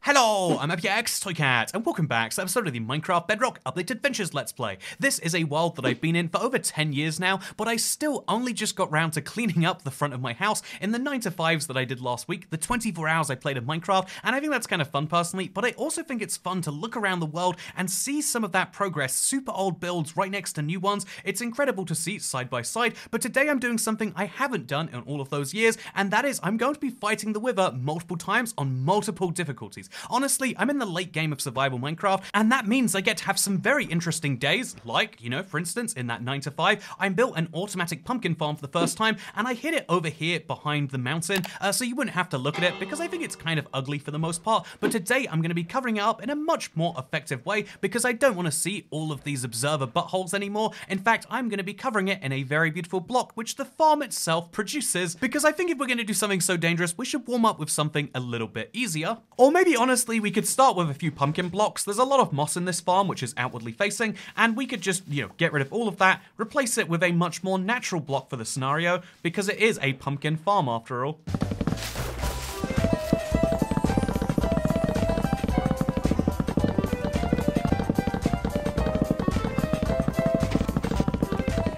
Hello, I'm FX Toycat, and welcome back to the episode of the Minecraft Bedrock Update Adventures Let's Play. This is a world that I've been in for over 10 years now, but I still only just got round to cleaning up the front of my house in the 9 to 5s that I did last week, the 24 hours I played of Minecraft, and I think that's kind of fun personally, but I also think it's fun to look around the world and see some of that progress, super old builds right next to new ones. It's incredible to see side by side, but today I'm doing something I haven't done in all of those years, and that is I'm going to be fighting the Wither multiple times on multiple difficulties. Honestly, I'm in the late game of survival Minecraft, and that means I get to have some very interesting days, like, for instance, in that 9 to 5, I built an automatic pumpkin farm for the first time, and I hid it over here behind the mountain, so you wouldn't have to look at it, because I think it's kind of ugly for the most part, but today I'm going to be covering it up in a much more effective way, because I don't want to see all of these observer buttholes anymore. In fact, I'm going to be covering it in a very beautiful block, which the farm itself produces, because I think if we're going to do something so dangerous, we should warm up with something a little bit easier. Or maybe, honestly, we could start with a few pumpkin blocks. There's a lot of moss in this farm, which is outwardly facing, and we could just, get rid of all of that, replace it with a much more natural block for the scenario, because it is a pumpkin farm after all.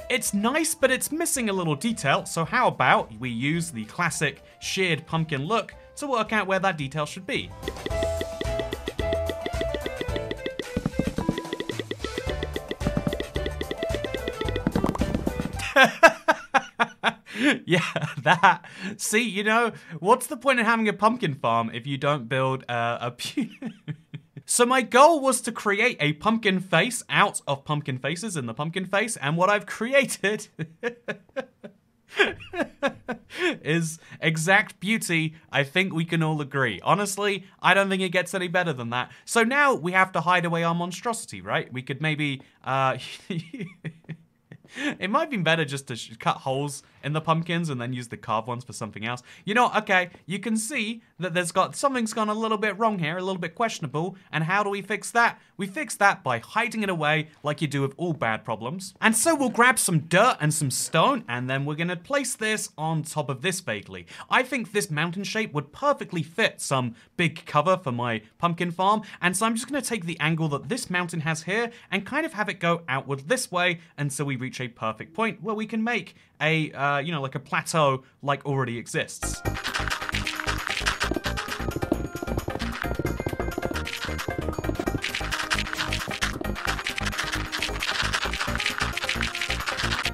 It's nice, but it's missing a little detail, so how about we use the classic sheared pumpkin look to work out where that detail should be. Yeah, that. See, what's the point of having a pumpkin farm if you don't build a So my goal was to create a pumpkin face out of pumpkin faces in the pumpkin face, and what I've created is exact beauty. I think we can all agree. Honestly, I don't think it gets any better than that. So now we have to hide away our monstrosity, right? We could maybe, it might be better just to cut holes in the pumpkins and then use the carved ones for something else. Okay, you can see that something's gone a little bit wrong here, a little bit questionable, and how do we fix that? We fix that by hiding it away like you do with all bad problems. And so we'll grab some dirt and some stone, and then we're gonna place this on top of this vaguely. I think this mountain shape would perfectly fit some big cover for my pumpkin farm, and so I'm just gonna take the angle that this mountain has here and kind of have it go outward this way until we reach a perfect point where we can make a, like a plateau like already exists.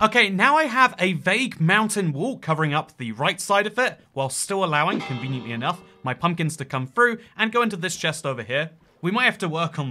Okay, now I have a vague mountain wall covering up the right side of it, while still allowing, conveniently enough, my pumpkins to come through and go into this chest over here. We might have to work on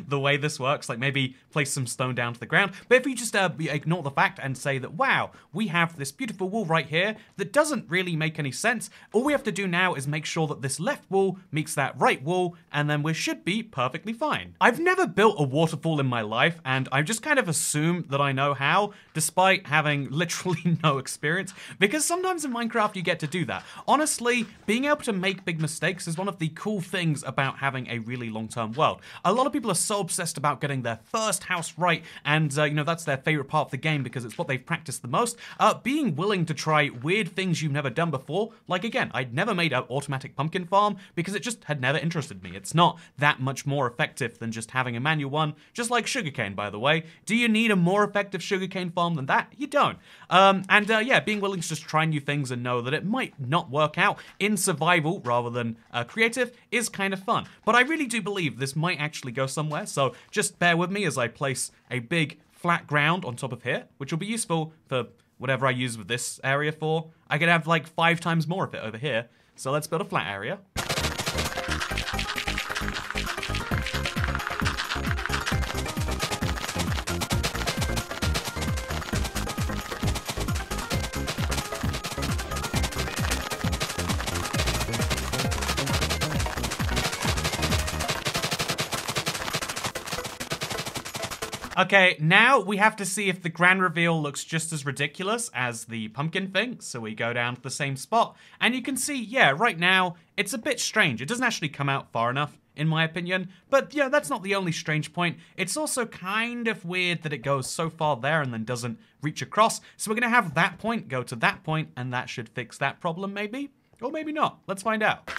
the way this works, like maybe place some stone down to the ground. But if we just ignore the fact and say that, wow, we have this beautiful wall right here that doesn't really make any sense, all we have to do now is make sure that this left wall meets that right wall, and then we should be perfectly fine. I've never built a waterfall in my life, and I just kind of assume that I know how, despite having literally no experience, because sometimes in Minecraft you get to do that. Honestly, being able to make big mistakes is one of the cool things about having a really long-term world. A lot of people are so obsessed about getting their first house right, and that's their favorite part of the game because it's what they've practiced the most. Being willing to try weird things you've never done before, like again, I'd never made an automatic pumpkin farm because it just had never interested me. It's not that much more effective than just having a manual one, just like sugarcane, by the way. Do you need a more effective sugarcane farm than that? You don't. Yeah, being willing to just try new things and know that it might not work out in survival rather than creative is kind of fun. But I really do believe this might actually go somewhere, so just bear with me as I place a big flat ground on top of here, which will be useful for whatever I use with this area for. I could have like 5 times more of it over here, so let's build a flat area. Okay, now we have to see if the grand reveal looks just as ridiculous as the pumpkin thing. So we go down to the same spot, and you can see, yeah, right now, it's a bit strange. It doesn't actually come out far enough, in my opinion. But yeah, that's not the only strange point. It's also kind of weird that it goes so far there and then doesn't reach across. So we're gonna have that point go to that point, and that should fix that problem maybe? Or maybe not. Let's find out.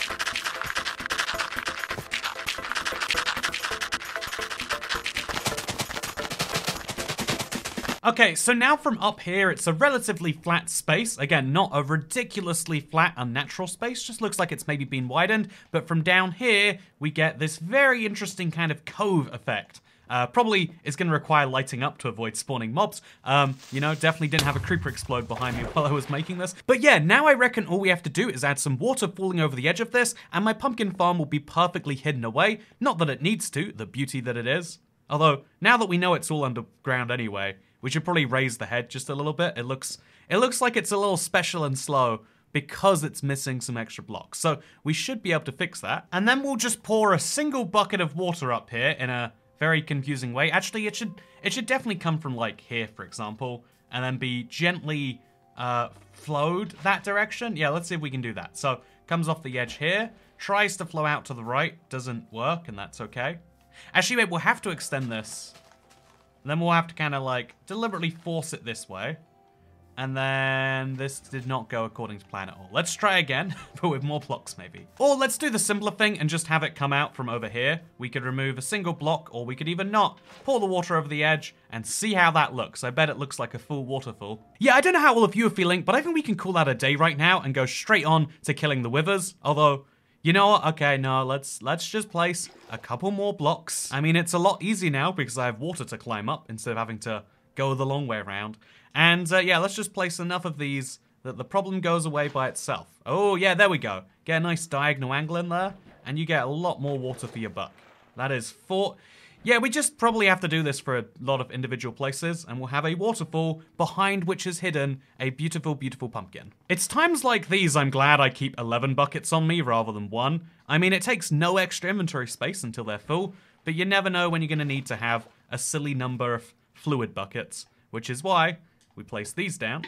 Okay, so now from up here, it's a relatively flat space. Again, not a ridiculously flat, unnatural space. Just looks like it's maybe been widened. But from down here, we get this very interesting kind of cove effect. Probably is going to require lighting up to avoid spawning mobs. You know, definitely didn't have a creeper explode behind me while I was making this. But yeah, now I reckon all we have to do is add some water falling over the edge of this, and my pumpkin farm will be perfectly hidden away. Not that it needs to, the beauty that it is. Although, now that we know it's all underground anyway, we should probably raise the head just a little bit. It looks like it's a little special and slow because it's missing some extra blocks. So we should be able to fix that. And then we'll just pour a single bucket of water up here in a very confusing way. Actually, it should definitely come from like here, for example, and then be gently flowed that direction. Yeah, let's see if we can do that. So comes off the edge here, tries to flow out to the right, doesn't work, and that's okay. Actually, wait, we'll have to extend this. Then we'll have to kind of like deliberately force it this way. And then this did not go according to plan at all. Let's try again, but with more blocks maybe. Or let's do the simpler thing and just have it come out from over here. We could remove a single block, or we could even not. Pour the water over the edge and see how that looks. I bet it looks like a full waterfall. Yeah, I don't know how all of you are feeling, but I think we can call that a day right now and go straight on to killing the withers. Although, you know what? Okay, no, let's just place a couple more blocks. I mean, it's a lot easier now because I have water to climb up instead of having to go the long way around. And yeah, let's just place enough of these that the problem goes away by itself. Oh yeah, there we go. Get a nice diagonal angle in there, and you get a lot more water for your buck. That is 4. Yeah, we just probably have to do this for a lot of individual places, and we'll have a waterfall behind which is hidden a beautiful, beautiful pumpkin. It's times like these I'm glad I keep 11 buckets on me rather than 1. I mean, it takes no extra inventory space until they're full, but you never know when you're going to need to have a silly number of fluid buckets, which is why we place these down.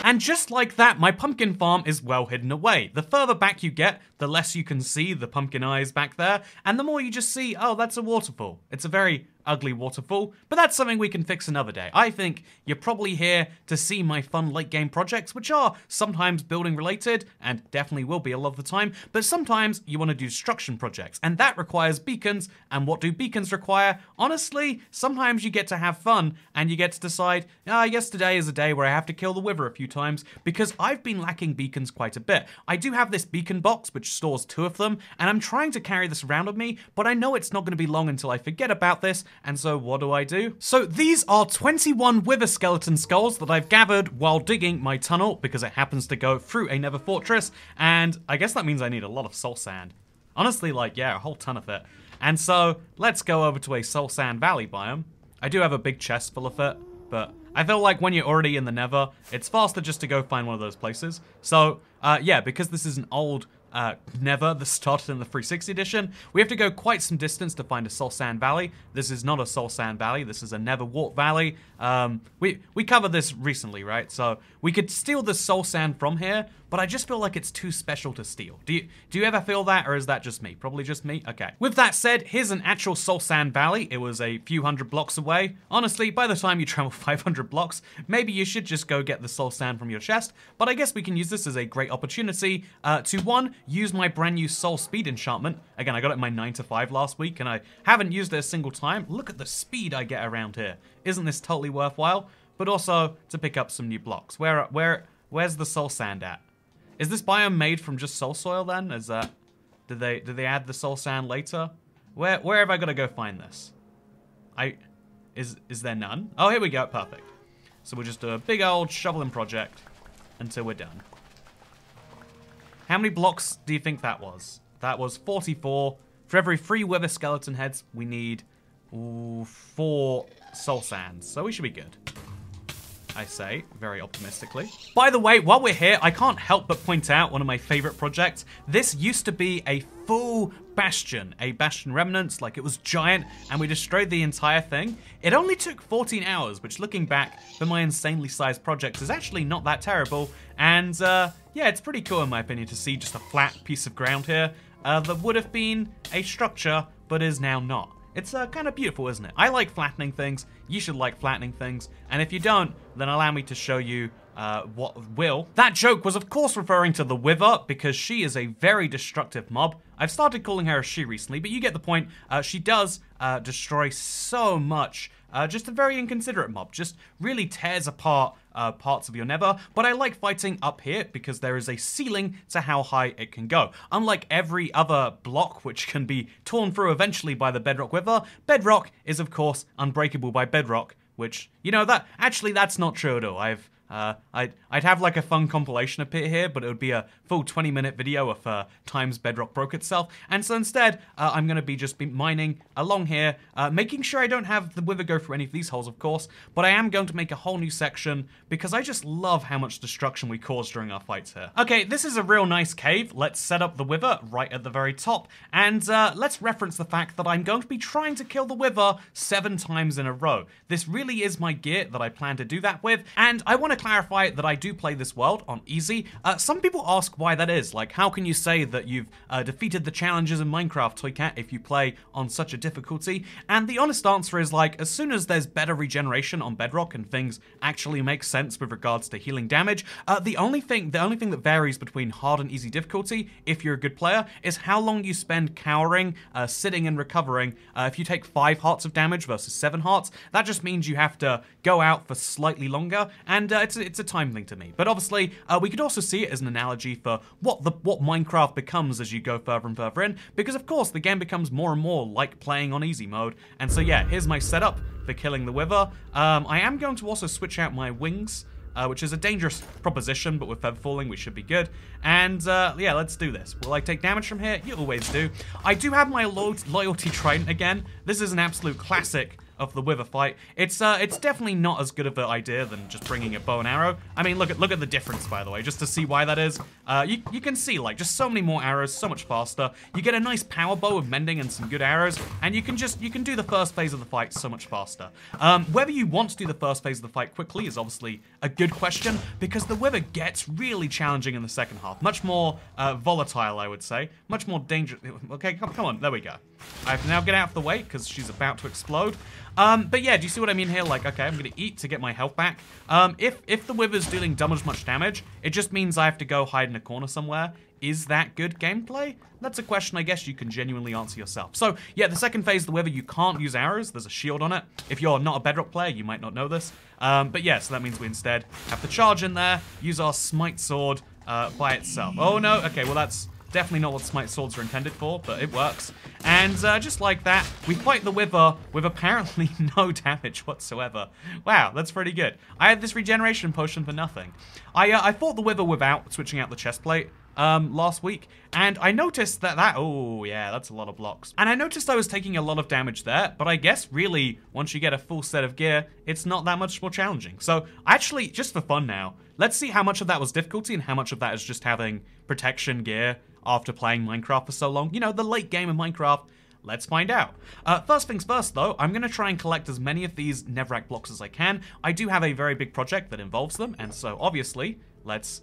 And just like that, my pumpkin farm is well hidden away. The further back you get, the less you can see the pumpkin eyes back there, and the more you just see, oh, that's a waterfall. It's a very ugly waterfall, but that's something we can fix another day. I think you're probably here to see my fun late game projects, which are sometimes building related, and definitely will be a lot of the time, but sometimes you want to do destruction projects, and that requires beacons, and what do beacons require? Honestly, sometimes you get to have fun, and you get to decide, I guess today is a day where I have to kill the wither a few times, because I've been lacking beacons quite a bit. I do have this beacon box, which stores 2 of them, and I'm trying to carry this around with me, but I know it's not going to be long until I forget about this, and so what do? So these are 21 wither skeleton skulls that I've gathered while digging my tunnel because it happens to go through a nether fortress, and I guess that means I need a lot of soul sand. Honestly, like, yeah, a whole ton of it. And so let's go over to a soul sand valley biome. I do have a big chest full of it, but I feel like when you're already in the nether, it's faster just to go find one of those places. So yeah, because this is an old nether that started in the 360 edition, we have to go quite some distance to find a soul sand valley. This is not a soul sand valley, this is a nether wart valley. We covered this recently, right? So we could steal the soul sand from here, but I just feel like it's too special to steal. Do you ever feel that, or is that just me? Probably just me? Okay. With that said, here's an actual soul sand valley. It was a few hundred blocks away. Honestly, by the time you travel 500 blocks, maybe you should just go get the soul sand from your chest, but I guess we can use this as a great opportunity to, 1, use my brand new soul speed enchantment. Again, I got it in my 9 to 5 last week, and I haven't used it a single time. Look at the speed I get around here. Isn't this totally worthwhile? But also to pick up some new blocks. Where's the soul sand at? Is this biome made from just soul soil then? Is that, did they add the soul sand later? Where have I got to go find this? Is there none? Oh, here we go, perfect. So we'll just do a big old shoveling project until we're done. How many blocks do you think that was? That was 44. For every 3 wither skeleton heads, we need 4 soul sands. So we should be good, I say, very optimistically. By the way, while we're here, I can't help but point out one of my favorite projects. This used to be a full bastion, a bastion remnants, like it was giant, and we destroyed the entire thing. It only took 14 hours, which looking back for my insanely sized project is actually not that terrible. And yeah, it's pretty cool in my opinion to see just a flat piece of ground here that would have been a structure, but is now not. It's kind of beautiful, isn't it? I like flattening things. You should like flattening things. And if you don't, then allow me to show you That joke was of course referring to the Wither because she is a very destructive mob. I've started calling her a she recently, but you get the point. She does destroy so much. Just a very inconsiderate mob. Just really tears apart parts of your nether. But I like fighting up here because there is a ceiling to how high it can go. Unlike every other block which can be torn through eventually by the Bedrock Wither, Bedrock is of course unbreakable by Bedrock. Which, you know, that's not true at all. I'd have like a fun compilation appear here, but it would be a full 20-minute video of times Bedrock broke itself. And so instead, I'm going to be mining along here, making sure I don't have the Wither go through any of these holes, of course, but I am going to make a whole new section because I just love how much destruction we cause during our fights here. Okay, this is a real nice cave. Let's set up the Wither right at the very top, and let's reference the fact that I'm going to be trying to kill the Wither 7 times in a row. This really is my gear that I plan to do that with, and I want to clarify that I do play this world on easy. Some people ask why that is. Like, how can you say that you've defeated the challenges in Minecraft, Toycat, if you play on such a difficulty? And the honest answer is, like, as soon as there's better regeneration on Bedrock and things actually make sense with regards to healing damage, the only thing that varies between hard and easy difficulty, if you're a good player, is how long you spend cowering, sitting and recovering. If you take 5 hearts of damage versus 7 hearts, that just means you have to go out for slightly longer, and it's a time thing to me. But obviously, we could also see it as an analogy for what Minecraft becomes as you go further and further in, because of course the game becomes more and more like playing on easy mode. And so yeah, here's my setup for killing the Wither. I am going to also switch out my wings, which is a dangerous proposition, but with feather falling, we should be good. And yeah, let's do this. Will I take damage from here? You always do. I do have my loyalty trident again. This is an absolute classic of the Wither fight. It's definitely not as good of an idea than just bringing a bow and arrow. I mean, look at the difference, by the way, just to see why that is. You can see, like, just so many more arrows, so much faster. You get a nice power bow of mending and some good arrows, and you can do the first phase of the fight so much faster. Whether you want to do the first phase of the fight quickly is obviously a good question, because the Wither gets really challenging in the second half. Much more volatile, I would say. Much more dangerous. Okay, come on, there we go. I have to now get out of the way, because she's about to explode. But yeah, do you see what I mean here? Like, okay, I'm gonna eat to get my health back. If the Wither's dealing double as much damage, it just means I have to go hide in a corner somewhere. Is that good gameplay? That's a question I guess you can genuinely answer yourself. So yeah, the second phase of the Wither, you can't use arrows. There's a shield on it. If you're not a Bedrock player, you might not know this. But yeah, so that means we instead have to charge in there, use our smite sword by itself. Oh no, okay, well that's definitely not what smite swords are intended for, but it works. And just like that, we fight the Wither with apparently no damage whatsoever. Wow, that's pretty good. I had this regeneration potion for nothing. I fought the Wither without switching out the chest plate last week, and I noticed that oh yeah, that's a lot of blocks. And I noticed I was taking a lot of damage there, but I guess really, once you get a full set of gear, it's not that much more challenging. So actually, just for fun now, let's see how much of that was difficulty and how much of that is just having protection gear after playing Minecraft for so long. You know, the late game of Minecraft. Let's find out. First things first, though, I'm going to try and collect as many of these netherrack blocks as I can. I do have a very big project that involves them, and so obviously, let's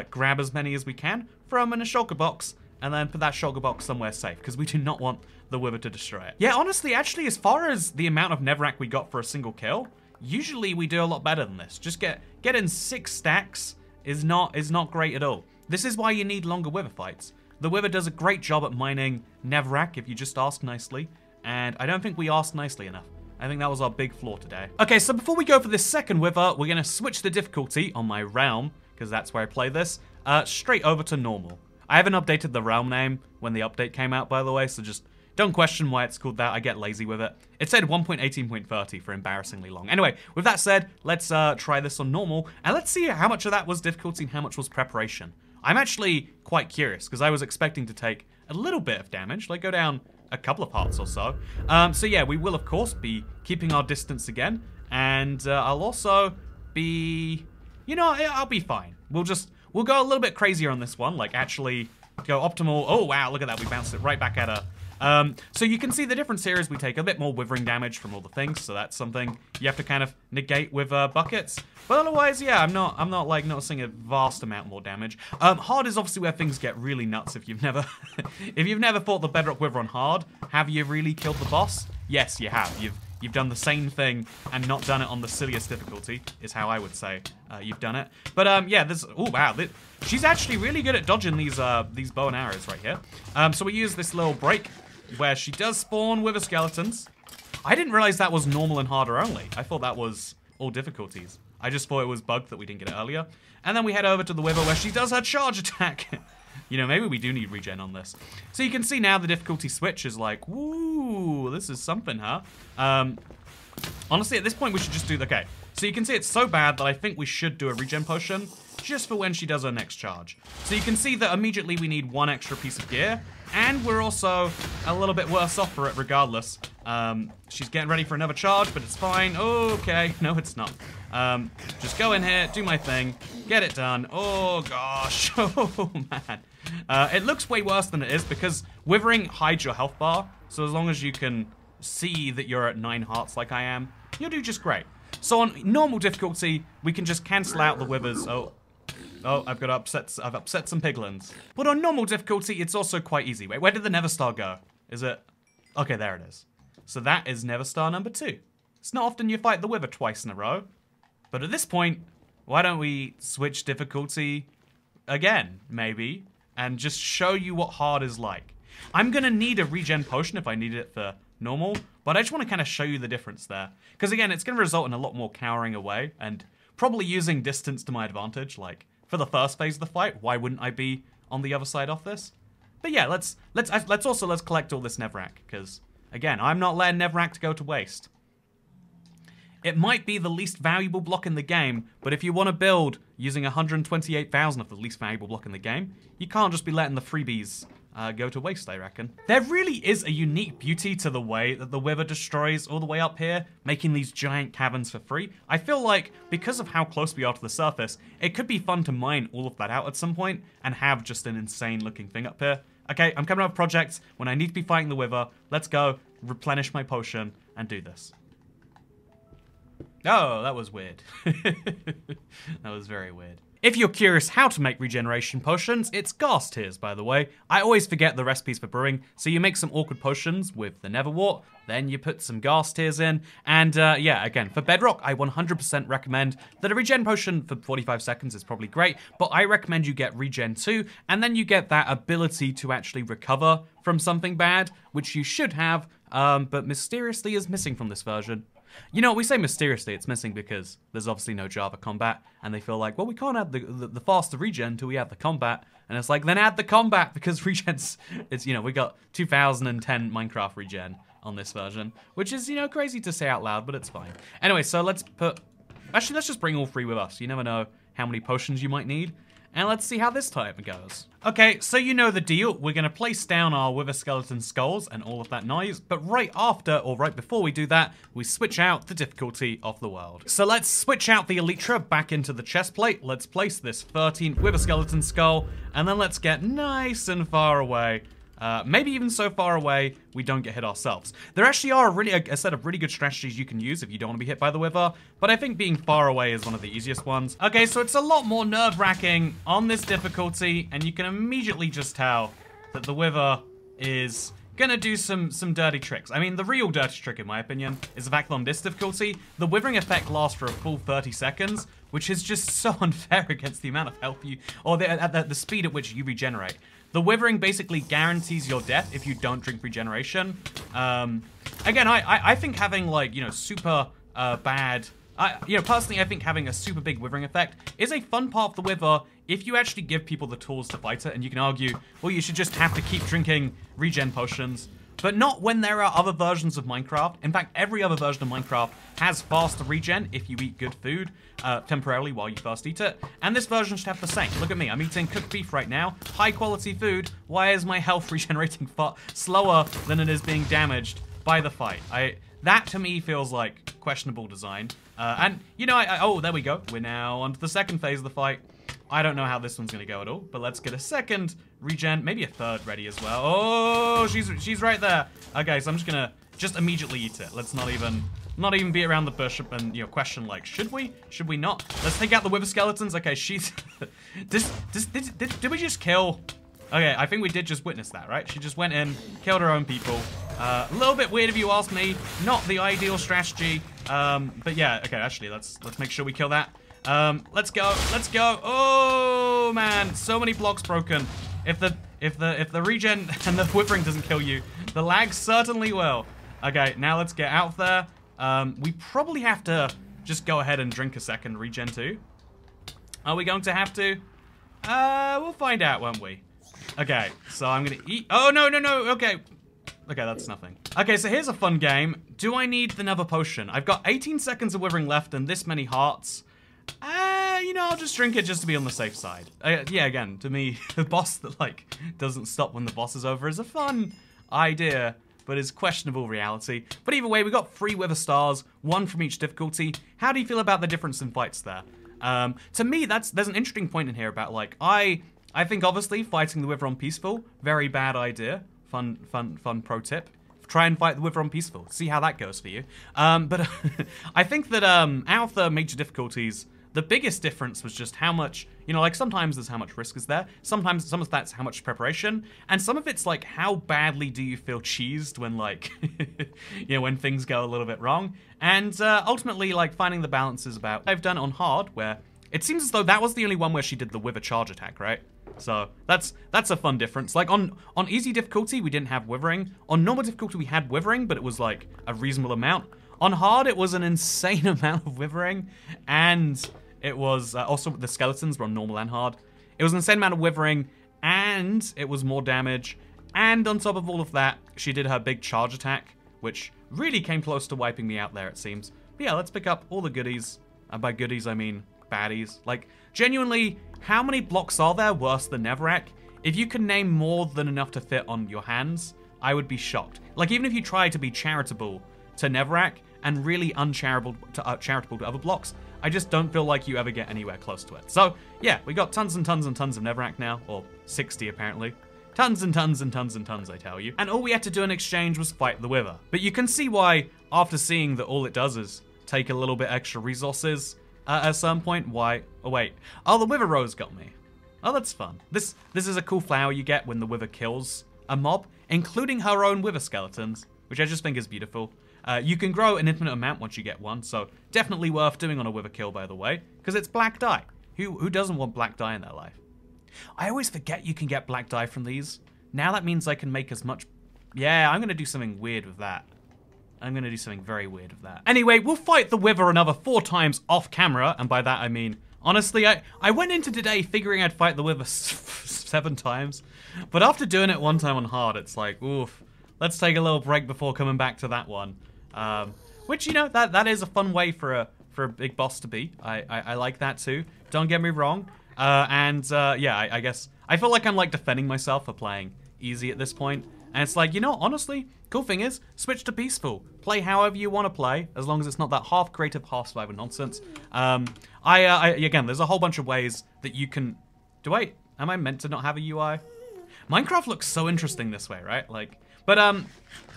grab as many as we can from an shulker box, and then put that shulker box somewhere safe, because we do not want the Wither to destroy it. Yeah, honestly, actually, as far as the amount of netherrack we got for a single kill, usually we do a lot better than this. Just get in 6 stacks is not great at all. This is why you need longer Wither fights. The Wither does a great job at mining netherrack if you just ask nicely, and I don't think we asked nicely enough. I think that was our big flaw today. Okay, so before we go for this second Wither, we're going to switch the difficulty on my realm, because that's where I play this, straight over to normal. I haven't updated the realm name when the update came out, by the way, so just don't question why it's called that. I get lazy with it. It said 1.18.30 for embarrassingly long. Anyway, with that said, let's try this on normal, and let's see how much of that was difficulty and how much was preparation. I'm actually quite curious, because I was expecting to take a little bit of damage, like go down a couple of hearts or so. So yeah, we will of course be keeping our distance again, and I'll also be, you know, I'll be fine. We'll go a little bit crazier on this one, like actually go optimal. Oh wow, look at that, we bounced it right back at her. So you can see the difference here is we take a bit more withering damage from all the things, so that's something you have to kind of negate with buckets. But otherwise, yeah, I'm not like noticing a vast amount more damage. Hard is obviously where things get really nuts if you've never if you've never fought the Bedrock Wither on hard. Have you really killed the boss? Yes, you have. you've done the same thing and not done it on the silliest difficulty, is how I would say you've done it. But yeah, this, oh wow, she's actually really good at dodging these bow and arrows right here. So we use this little break where she does spawn wither skeletons. I didn't realize that was normal and harder only. I thought that was all difficulties. I just thought it was bugged that we didn't get it earlier. And then we head over to the wither where she does her charge attack. You know, maybe we do need regen on this. So you can see now the difficulty switch is like, woo, this is something, huh? Honestly, at this point, we should just do the, okay. So you can see it's so bad that I think we should do a regen potion just for when she does her next charge. So you can see that immediately we need one extra piece of gear, and we're also a little bit worse off for it regardless. She's getting ready for another charge, but it's fine. Okay, no, it's not. Just go in here, do my thing, get it done. Oh gosh, oh man. It looks way worse than it is because withering hides your health bar. So as long as you can see that you're at 9 hearts like I am, you'll do just great. So on normal difficulty, we can just cancel out the withers. Oh, I've upset some piglins. But on normal difficulty, it's also quite easy. Wait, where did the Nether Star go? Is it? Okay, there it is. So that is Nether Star number 2. It's not often you fight the wither twice in a row. But at this point, why don't we switch difficulty again, maybe, and just show you what hard is like. I'm gonna need a regen potion if I need it for normal, but I just want to kind of show you the difference there. Because again, it's gonna result in a lot more cowering away and probably using distance to my advantage. Like for the first phase of the fight, why wouldn't I be on the other side of this? But yeah, let's collect all this netherrack because again, I'm not letting netherrack go to waste. It might be the least valuable block in the game, but if you want to build using 128,000 of the least valuable block in the game, you can't just be letting the freebies go to waste, I reckon. There really is a unique beauty to the way that the wither destroys all the way up here, making these giant caverns for free. I feel like, because of how close we are to the surface, it could be fun to mine all of that out at some point and have just an insane looking thing up here. Okay, I'm coming up with projects. When I need to be fighting the wither, let's go, replenish my potion, and do this. Oh, that was weird. That was very weird. If you're curious how to make regeneration potions, it's ghast tears, by the way. I always forget the recipes for brewing, so you make some awkward potions with the netherwort, then you put some ghast tears in, and yeah, again, for Bedrock, I 100% recommend that a regen potion for 45 seconds is probably great, but I recommend you get regen 2, and then you get that ability to actually recover from something bad, which you should have, but mysteriously is missing from this version. You know, we say mysteriously it's missing because there's obviously no Java combat, and they feel like, well, we can't add the faster regen until we add the combat, and it's like, then add the combat, because regen's, it's, you know, we got 2010 Minecraft regen on this version, which is, you know, crazy to say out loud, but it's fine. Anyway, so let's just bring all 3 with us. You never know how many potions you might need. And let's see how this time goes. Okay, so you know the deal. We're gonna place down our wither skeleton skulls and all of that noise, but right after, or right before we do that, we switch out the difficulty of the world. So let's switch out the elytra back into the chest plate. Let's place this 13th wither skeleton skull, and then let's get nice and far away. Maybe even so far away, we don't get hit ourselves. There actually are a set of really good strategies you can use if you don't want to be hit by the wither, but I think being far away is one of the easiest ones. Okay, so it's a lot more nerve-wracking on this difficulty, and you can immediately just tell that the wither is gonna do some dirty tricks. I mean, the real dirty trick, in my opinion, is the fact that on this difficulty, the withering effect lasts for a full 30 seconds, which is just so unfair against the amount of health you, or the speed at which you regenerate. The withering basically guarantees your death if you don't drink regeneration. Again, I think having, like, you know, super bad... you know, personally, I think having a super big withering effect is a fun part of the wither if you actually give people the tools to fight it, and you can argue, well, you should just have to keep drinking regen potions, but not when there are other versions of Minecraft. In fact, every other version of Minecraft has faster regen if you eat good food temporarily while you first eat it, and this version should have the same. Look at me, I'm eating cooked beef right now, high quality food. Why is my health regenerating far slower than it is being damaged by the fight? That to me feels like questionable design. And you know, oh, there we go. We're now on to the second phase of the fight. I don't know how this one's gonna go at all, but let's get a second regen, maybe a third ready as well. Oh, she's right there. Okay, so I'm just gonna immediately eat it. Let's not even be around the bush and, you know, question like, should we not? Let's take out the wither skeletons. Okay, she's did we just kill? Okay, I think we did just witness that, right? She just went in, killed her own people. A little bit weird if you ask me. Not the ideal strategy. But yeah, okay, actually, let's make sure we kill that. Let's go. Let's go. Oh man, so many blocks broken. If the regen and the whippering doesn't kill you, the lag certainly will. Okay, now let's get out there. We probably have to just go ahead and drink a second regen too. Are we going to have to? We'll find out, won't we? Okay, so I'm gonna eat. Oh, no, no, no, okay. Okay, that's nothing. Okay, so here's a fun game. Do I need the Nether Potion? I've got 18 seconds of withering left and this many hearts. You know, I'll just drink it just to be on the safe side. Yeah, again, to me, the boss that, like, doesn't stop when the boss is over is a fun idea, but is questionable reality. But either way, we got 3 Wither Stars, 1 from each difficulty. How do you feel about the difference in fights there? To me, there's an interesting point in here about, like, I think, obviously, fighting the Wither on Peaceful, very bad idea. Fun pro tip. Try and fight the Wither on Peaceful. See how that goes for you. But I think that out of the major difficulties, the biggest difference was just how much, you know, like sometimes there's how much risk is there. Sometimes some of that's how much preparation. And some of it's like how badly do you feel cheesed when like, you know, when things go a little bit wrong. And ultimately like finding the balance is about, I've done it on hard where it seems as though that was the only one where she did the Wither charge attack, right? So that's a fun difference. Like on easy difficulty, we didn't have withering. On normal difficulty, we had withering, but it was like a reasonable amount. On hard, it was an insane amount of withering, and it was also the skeletons were on normal and hard. It was an insane amount of withering, and it was more damage. And on top of all of that, she did her big charge attack, which really came close to wiping me out there, it seems. But yeah, let's pick up all the goodies. And by goodies, I mean baddies. Like, genuinely, how many blocks are there worse than Netherrack? If you can name more than enough to fit on your hands, I would be shocked. Like, even if you try to be charitable to Netherrack and really uncharitable to other blocks, I just don't feel like you ever get anywhere close to it. So, yeah, we got tons and tons and tons of Netherrack now, or 60 apparently. Tons and tons and tons and tons, I tell you. And all we had to do in exchange was fight the Wither. But you can see why, after seeing that all it does is take a little bit extra resources, at some point, why? Oh, wait. Oh, the Wither Rose got me. Oh, that's fun. This is a cool flower you get when the Wither kills a mob, including her own Wither skeletons, which I just think is beautiful. You can grow an infinite amount once you get one, so definitely worth doing on a Wither kill, by the way, because it's black dye. Who doesn't want black dye in their life? I always forget you can get black dye from these. Now that means I can make as much... Yeah, I'm going to do something weird with that. I'm going to do something very weird with that. Anyway, we'll fight the Wither another 4 times off camera, and by that I mean, honestly, I went into today figuring I'd fight the Wither 7 times, but after doing it 1 time on hard, it's like, oof, let's take a little break before coming back to that one. Which, you know, that is a fun way for a big boss to be. I like that too. Don't get me wrong. Yeah, I guess, I feel like I'm like defending myself for playing easy at this point. And it's like, you know, honestly, cool thing is, switch to peaceful. Play however you want to play, as long as it's not that half creative, half survivor nonsense. Again, there's a whole bunch of ways that you can... Am I meant to not have a UI? Minecraft looks so interesting this way, right? Like, but,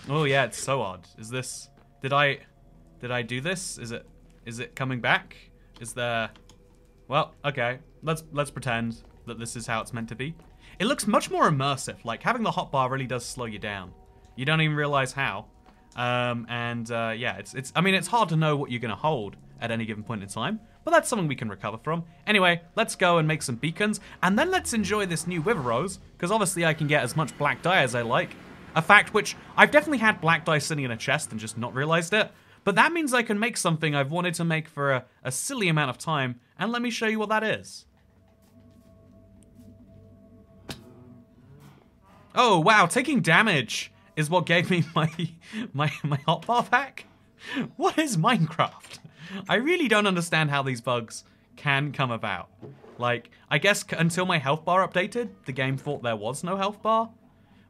oh yeah, it's so odd. Is this... Did I do this? Is it coming back? Is there... Well, okay, let's pretend that this is how it's meant to be. It looks much more immersive. Like, having the hotbar really does slow you down. You don't even realize how. Yeah, I mean, it's hard to know what you're gonna hold at any given point in time, but that's something we can recover from. Anyway, let's go and make some beacons, and then let's enjoy this new Wither Rose, because obviously I can get as much black dye as I like. A fact which, I've definitely had black dye sitting in a chest and just not realized it, but that means I can make something I've wanted to make for a silly amount of time, and let me show you what that is. Oh, wow, taking damage is what gave me my hotbar pack? What is Minecraft? I really don't understand how these bugs can come about. Like, I guess until my health bar updated, the game thought there was no health bar.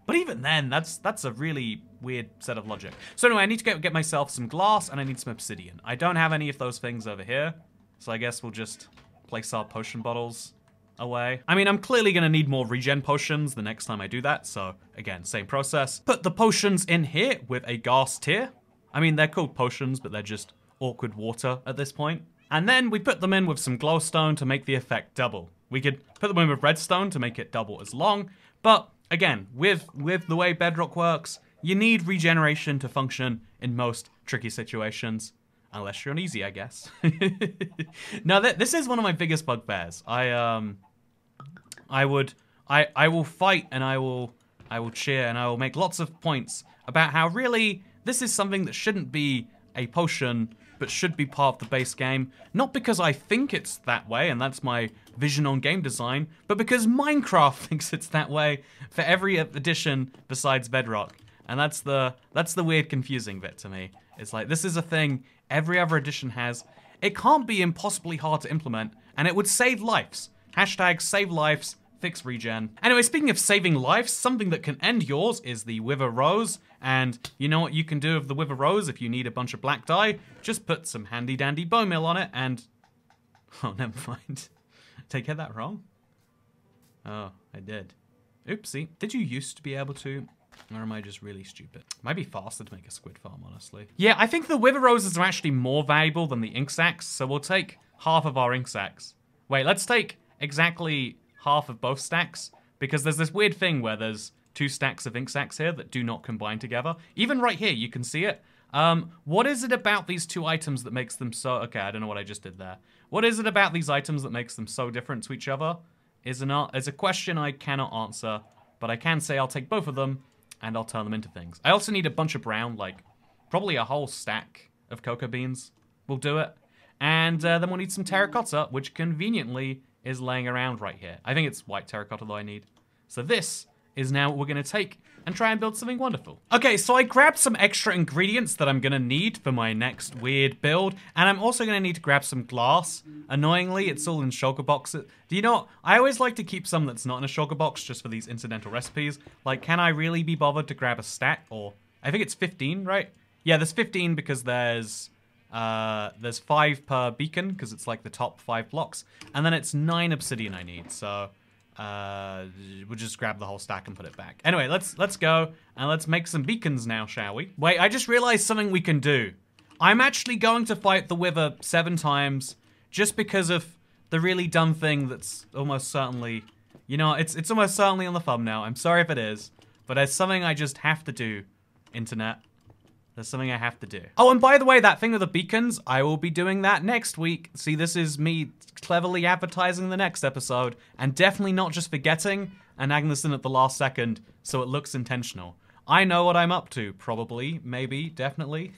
But even then, that's a really weird set of logic. So anyway, I need to get myself some glass and I need some obsidian. I don't have any of those things over here, so I guess we'll just place our potion bottles away. I mean, I'm clearly gonna need more regen potions the next time I do that, so again, same process. Put the potions in here with a gas tier. I mean, they're called potions, but they're just awkward water at this point. And then we put them in with some glowstone to make the effect double. We could put them in with redstone to make it double as long, but again, with the way Bedrock works, You need regeneration to function in most tricky situations. Unless you're on easy, I guess. Now, this is one of my biggest bugbears. I will fight and I will cheer and I will make lots of points about how really this is something that shouldn't be a potion, but should be part of the base game. Not because I think it's that way, and that's my vision on game design, but because Minecraft thinks it's that way for every edition besides Bedrock. And that's the weird, confusing bit to me. It's like, this is a thing every other edition has. It can't be impossibly hard to implement, and it would save lives. Hashtag save lives, fix regen. Anyway, speaking of saving lives, something that can end yours is the Wither Rose. And you know what you can do with the Wither Rose if you need a bunch of black dye? Just put some handy dandy bone meal on it and... Oh, never mind. Did I get that wrong? Oh, I did. Oopsie. Did you used to be able to? Or am I just really stupid? Might be faster to make a squid farm, honestly. Yeah, I think the Wither Roses are actually more valuable than the ink sacks, so we'll take half of our ink sacks. Wait, let's take exactly half of both stacks, because there's this weird thing where there's 2 stacks of ink sacks here that do not combine together. Even right here, you can see it. What is it about these 2 items that makes them so... Okay, I don't know what I just did there. What is it about these items that makes them so different to each other? Is a question I cannot answer, but I can say I'll take both of them and I'll turn them into things. I also need a bunch of brown, like probably a whole stack of cocoa beans will do it. And then we'll need some terracotta, which conveniently is laying around right here. I think it's white terracotta though I need. So this is now what we're gonna take and try and build something wonderful. Okay, so I grabbed some extra ingredients that I'm gonna need for my next weird build, and I'm also gonna need to grab some glass. Annoyingly, it's all in shulker boxes. Do you know, I always like to keep some that's not in a shulker box just for these incidental recipes. Like, can I really be bothered to grab a stack? Or, I think it's 15, right? Yeah, there's 15 because there's 5 per beacon, because it's like the top 5 blocks. And then it's 9 obsidian I need, so... we'll just grab the whole stack and put it back. Anyway, let's go and let's make some beacons now, shall we? Wait, I just realized something we can do. I'm actually going to fight the Wither 7 times just because of the really dumb thing that's almost certainly, you know, it's almost certainly on the thumbnail. I'm sorry if it is, but there's something I just have to do, internet. There's something I have to do. Oh, and by the way, that thing with the beacons, I will be doing that next week. See, this is me cleverly advertising the next episode, and definitely not just forgetting and adding this in at the last second so it looks intentional. I know what I'm up to, probably, maybe, definitely.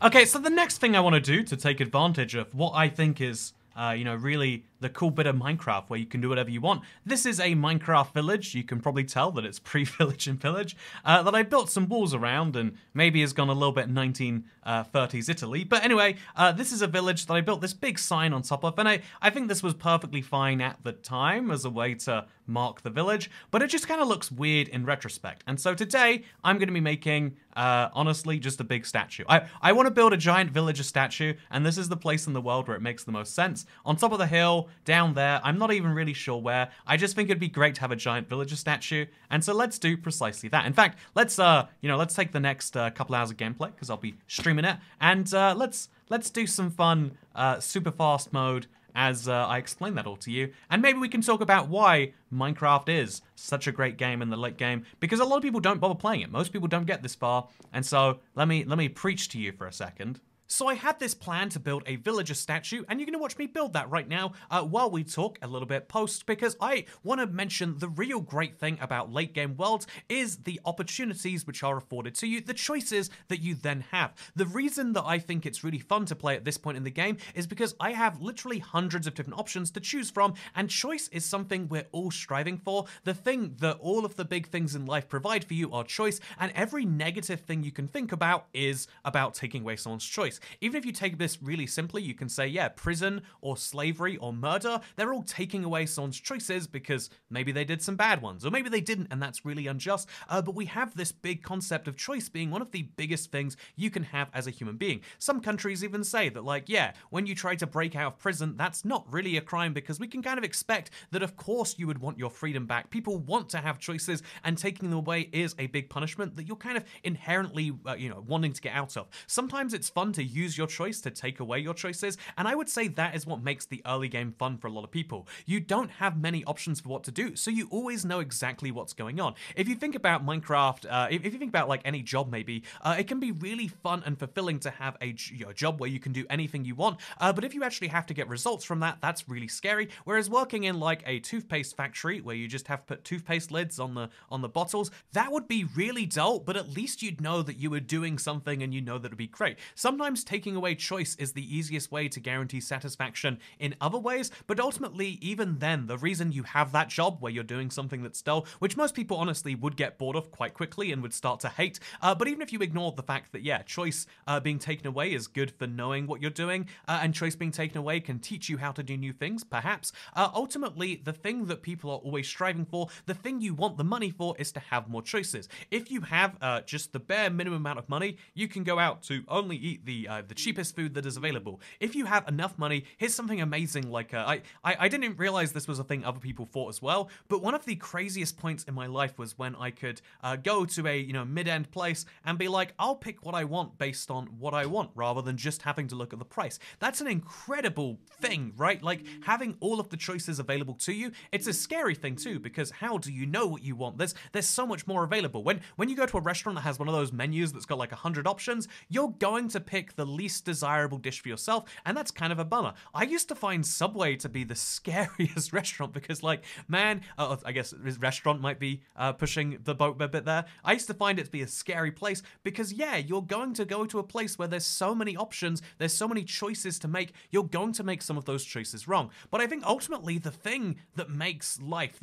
Okay, so the next thing I want to do to take advantage of what I think is, you know, really the cool bit of Minecraft where you can do whatever you want. This is a Minecraft village. You can probably tell that it's pre-village and village. That I built some walls around and maybe has gone a little bit 1930s Italy. But anyway, this is a village that I built this big sign on top of. And I think this was perfectly fine at the time as a way to mark the village. But it just kind of looks weird in retrospect. And so today, I'm going to be making, honestly, just a big statue. I want to build a giant villager statue. And this is the place in the world where it makes the most sense. On top of the hill, down there, I'm not even really sure where. I just think it'd be great to have a giant villager statue, and so let's do precisely that. In fact, let's you know, let's take the next couple hours of gameplay because I'll be streaming it, and let's do some fun super fast mode as I explain that all to you, and maybe we can talk about why Minecraft is such a great game in the late game, because a lot of people don't bother playing it. Most people don't get this far, and so let me preach to you for a second. So I had this plan to build a villager statue, and you're going to watch me build that right now while we talk a little bit post, because I want to mention the real great thing about late game worlds is the opportunities which are afforded to you, the choices that you then have. The reason that I think it's really fun to play at this point in the game is because I have literally hundreds of different options to choose from, and choice is something we're all striving for. The thing that all of the big things in life provide for you are choice, and every negative thing you can think about is about taking away someone's choice. Even if you take this really simply, you can say, yeah, prison or slavery or murder, they're all taking away someone's choices because maybe they did some bad ones, or maybe they didn't, and that's really unjust. But we have this big concept of choice being one of the biggest things you can have as a human being. Some countries even say that, like, yeah, when you try to break out of prison, that's not really a crime because we can kind of expect that, of course, you would want your freedom back. People want to have choices, and taking them away is a big punishment that you're kind of inherently, you know, wanting to get out of. Sometimes it's fun to to use your choice to take away your choices, and I would say that is what makes the early game fun for a lot of people. You don't have many options for what to do, so you always know exactly what's going on. If you think about Minecraft, if you think about like any job maybe, it can be really fun and fulfilling to have a job where you can do anything you want, but if you actually have to get results from that, that's really scary. Whereas working in like a toothpaste factory where you just have to put toothpaste lids on the bottles, that would be really dull, but at least you'd know that you were doing something and you know that it'd be great. Sometimes taking away choice is the easiest way to guarantee satisfaction in other ways, but ultimately, even then, the reason you have that job where you're doing something that's dull, which most people honestly would get bored of quite quickly and would start to hate, but even if you ignore the fact that, yeah, choice being taken away is good for knowing what you're doing, and choice being taken away can teach you how to do new things, perhaps, ultimately, the thing that people are always striving for, the thing you want the money for, is to have more choices. If you have just the bare minimum amount of money, you can go out to only eat the cheapest food that is available. If you have enough money, here's something amazing. Like I didn't realize this was a thing other people thought as well, but one of the craziest points in my life was when I could go to a mid-end place and be like, I'll pick what I want based on what I want, rather than just having to look at the price. That's an incredible thing, right? Like having all of the choices available to you. It's a scary thing too, because how do you know what you want? There's so much more available. When you go to a restaurant that has one of those menus that's got like 100 options, you're going to pick the least desirable dish for yourself, and that's kind of a bummer. I used to find Subway to be the scariest restaurant because, like, man, I guess restaurant might be pushing the boat a bit there. I used to find it to be a scary place because, yeah, you're going to go to a place where there's so many options, there's so many choices to make, you're going to make some of those choices wrong. But I think ultimately the thing that makes life,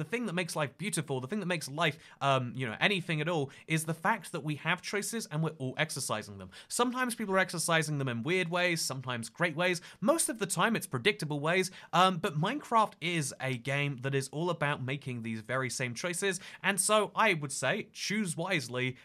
beautiful, the thing that makes life, anything at all, is the fact that we have choices and we're all exercising them. Sometimes people are exercising them in weird ways, sometimes great ways. Most of the time it's predictable ways, but Minecraft is a game that is all about making these very same choices, and so I would say choose wisely.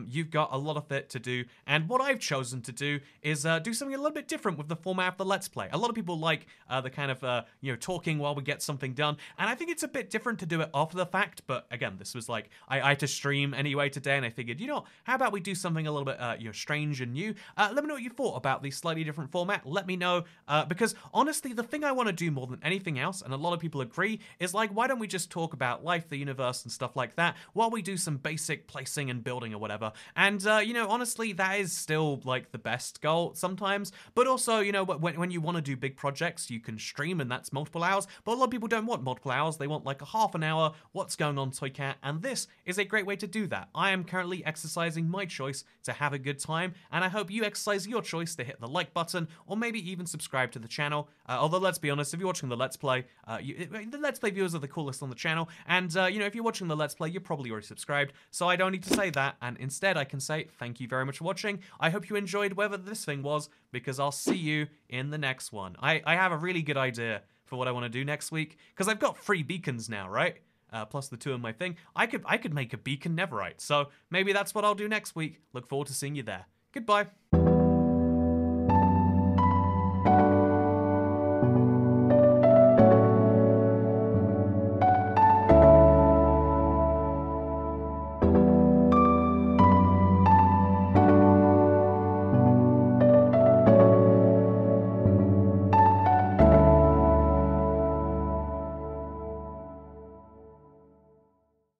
You've got a lot of it to do, and what I've chosen to do is do something a little bit different with the format of the Let's Play. A lot of people like the kind of talking while we get something done, and I think it's a bit different to do it after the fact, but again, this was like, I had to stream anyway today, and I figured, how about we do something a little bit strange and new? Let me know what you thought about the slightly different format. Let me know, because honestly, the thing I want to do more than anything else, and a lot of people agree, is like, why don't we just talk about life, the universe, and stuff like that, while we do some basic placing and building or whatever. And, honestly, that is still, like, the best goal sometimes, but also, when you want to do big projects, you can stream, and that's multiple hours, but a lot of people don't want multiple hours, they want, like, a half an hour, what's going on, Toy Cat, and this is a great way to do that. I am currently exercising my choice to have a good time, and I hope you exercise your choice to hit the like button, or maybe even subscribe to the channel. Although, let's be honest, if you're watching the Let's Play, the Let's Play viewers are the coolest on the channel, and, if you're watching the Let's Play, you're probably already subscribed, so I don't need to say that, and instead I can say thank you very much for watching. I hope you enjoyed whatever this thing was, because I'll see you in the next one. I have a really good idea for what I want to do next week, because I've got 3 beacons now, right? Plus the 2 in my thing. I could make a beacon Neverite, so maybe that's what I'll do next week. Look forward to seeing you there. Goodbye.